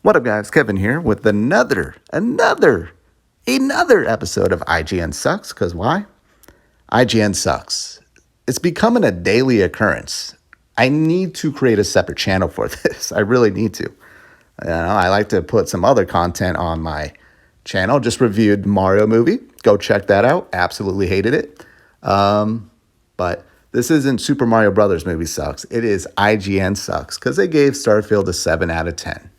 What up, guys? Kevin here with another episode of IGN Sucks. Because why? IGN sucks. It's becoming a daily occurrence. I need to create a separate channel for this. I really need to. I like to put some other content on my channel. Just reviewed Mario movie. Go check that out. Absolutely hated it. But this isn't Super Mario Brothers movie sucks. It is IGN sucks because they gave Starfield a 7 out of 10.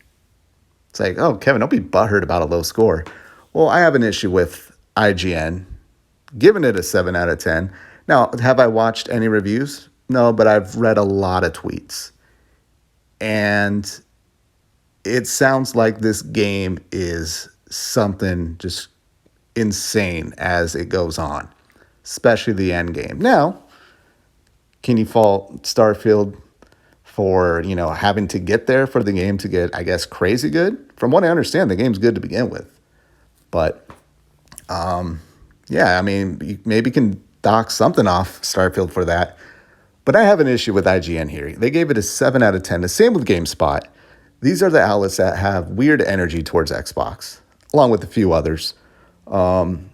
It's like, oh, Kevin, don't be butthurt about a low score. Well, I have an issue with IGN giving it a 7 out of 10. Now, have I watched any reviews? No, but I've read a lot of tweets. And it sounds like this game is something just insane as it goes on, especially the end game. Now, can you fault Starfield for, having to get there for the game to get, I guess, crazy good? From what I understand, the game's good to begin with. But, you maybe can dock something off Starfield for that. But I have an issue with IGN here. They gave it a 7 out of 10. The same with GameSpot. These are the outlets that have weird energy towards Xbox, along with a few others. And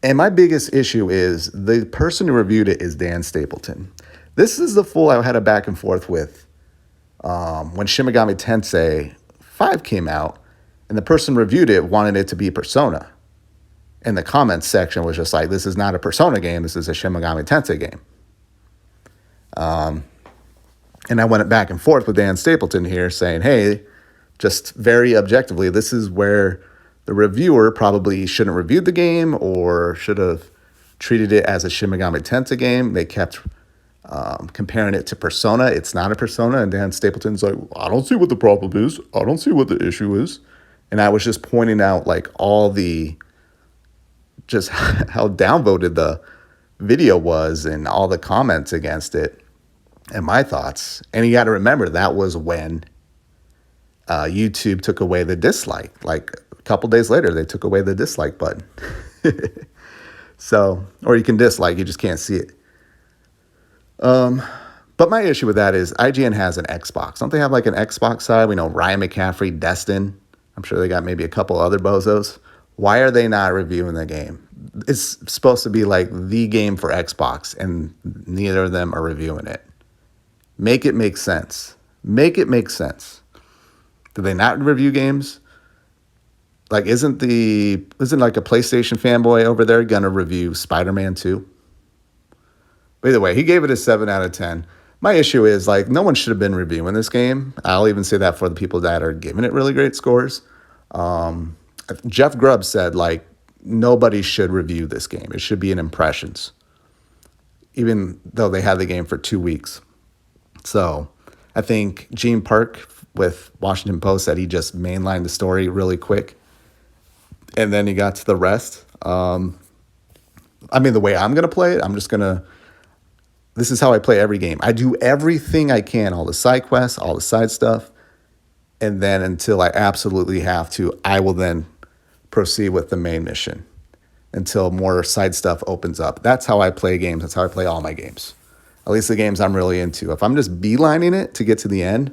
my biggest issue is the person who reviewed it is Dan Stapleton. This is the fool I had a back and forth with when Shin Megami Tensei 5 came out, and the person reviewed it wanted it to be Persona. And the comments section was just like, this is not a Persona game, this is a Shin Megami Tensei game. And I went back and forth with Dan Stapleton here saying, hey, just very objectively, this is where the reviewer probably shouldn't have reviewed the game or should have treated it as a Shin Megami Tensei game. They kept comparing it to Persona. It's not a Persona. And Dan Stapleton's like, I don't see what the problem is. I don't see what the issue is. And I was just pointing out like all the, just how downvoted the video was and all the comments against it and my thoughts. And you got to remember that was when YouTube took away the dislike. Like a couple days later, they took away the dislike button. So, or you can dislike, you just can't see it. But my issue with that is IGN has an Xbox. Don't they have like an Xbox side? We know Ryan McCaffrey, Destin. I'm sure they got maybe a couple other bozos. Why are they not reviewing the game? It's supposed to be like the game for Xbox, and neither of them are reviewing it. Make it make sense. Make it make sense. Do they not review games? Like, isn't like a PlayStation fanboy over there gonna review Spider-Man 2? But either way, he gave it a 7 out of 10. My issue is, like, no one should have been reviewing this game. I'll even say that for the people that are giving it really great scores. Jeff Grubb said, like, nobody should review this game. It should be in impressions, even though they had the game for 2 weeks. So I think Gene Park with Washington Post said he just mainlined the story really quick, and then he got to the rest. The way I'm going to play it, this is how I play every game. I do everything I can, all the side quests, all the side stuff. And then until I absolutely have to, I will then proceed with the main mission until more side stuff opens up. That's how I play games. That's how I play all my games. At least the games I'm really into. If I'm just beelining it to get to the end,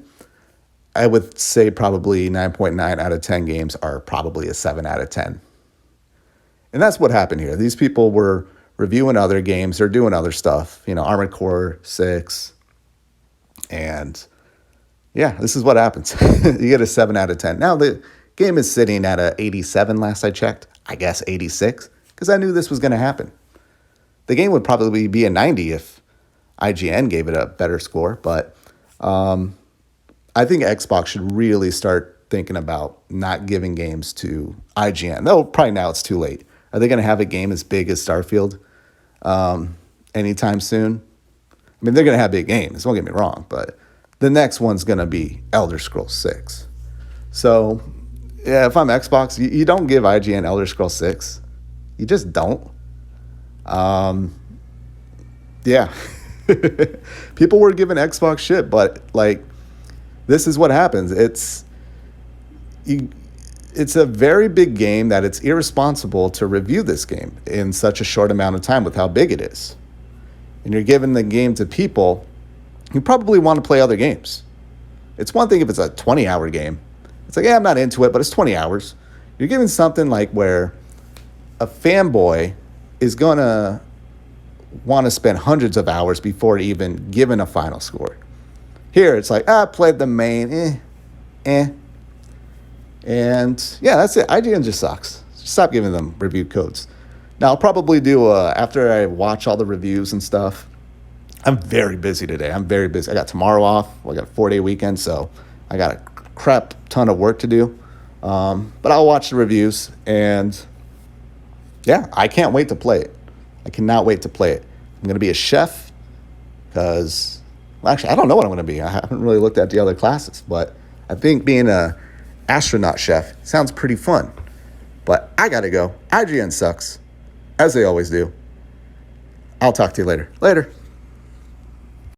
I would say probably 9.9 out of 10 games are probably a 7 out of 10. And that's what happened here. These people were reviewing other games. They're doing other stuff, Armored Core 6. And yeah, this is what happens. You get a 7 out of 10. Now the game is sitting at a 87 last I checked. I guess 86, because I knew this was going to happen. The game would probably be a 90 if IGN gave it a better score. But I think Xbox should really start thinking about not giving games to IGN. Though probably now it's too late. Are they going to have a game as big as Starfield anytime soon? I mean, they're going to have big games, don't get me wrong, but the next one's going to be Elder Scrolls 6. So, yeah, if I'm Xbox, you don't give IGN Elder Scrolls 6. You just don't. Yeah. People were giving Xbox shit, but, like, this is what happens. It's a very big game that it's irresponsible to review this game in such a short amount of time with how big it is. And you're giving the game to people who probably want to play other games. It's one thing if it's a 20-hour game, It's like, yeah, I'm not into it, but it's 20 hours. You're giving something like where a fanboy is going to want to spend hundreds of hours before even giving a final score. Here, it's like, I played the main, And yeah, that's it. IGN just sucks. Stop giving them review codes. Now, I'll probably do, after I watch all the reviews and stuff, I'm very busy today. I'm very busy. I got tomorrow off. I got a 4-day weekend, so I got a crap ton of work to do. But I'll watch the reviews, and yeah, I can't wait to play it. I cannot wait to play it. I'm going to be a chef because, well, actually, I don't know what I'm going to be. I haven't really looked at the other classes, but I think being a astronaut chef sounds pretty fun. But I got to go. IGN sucks, as they always do. I'll talk to you later. Later.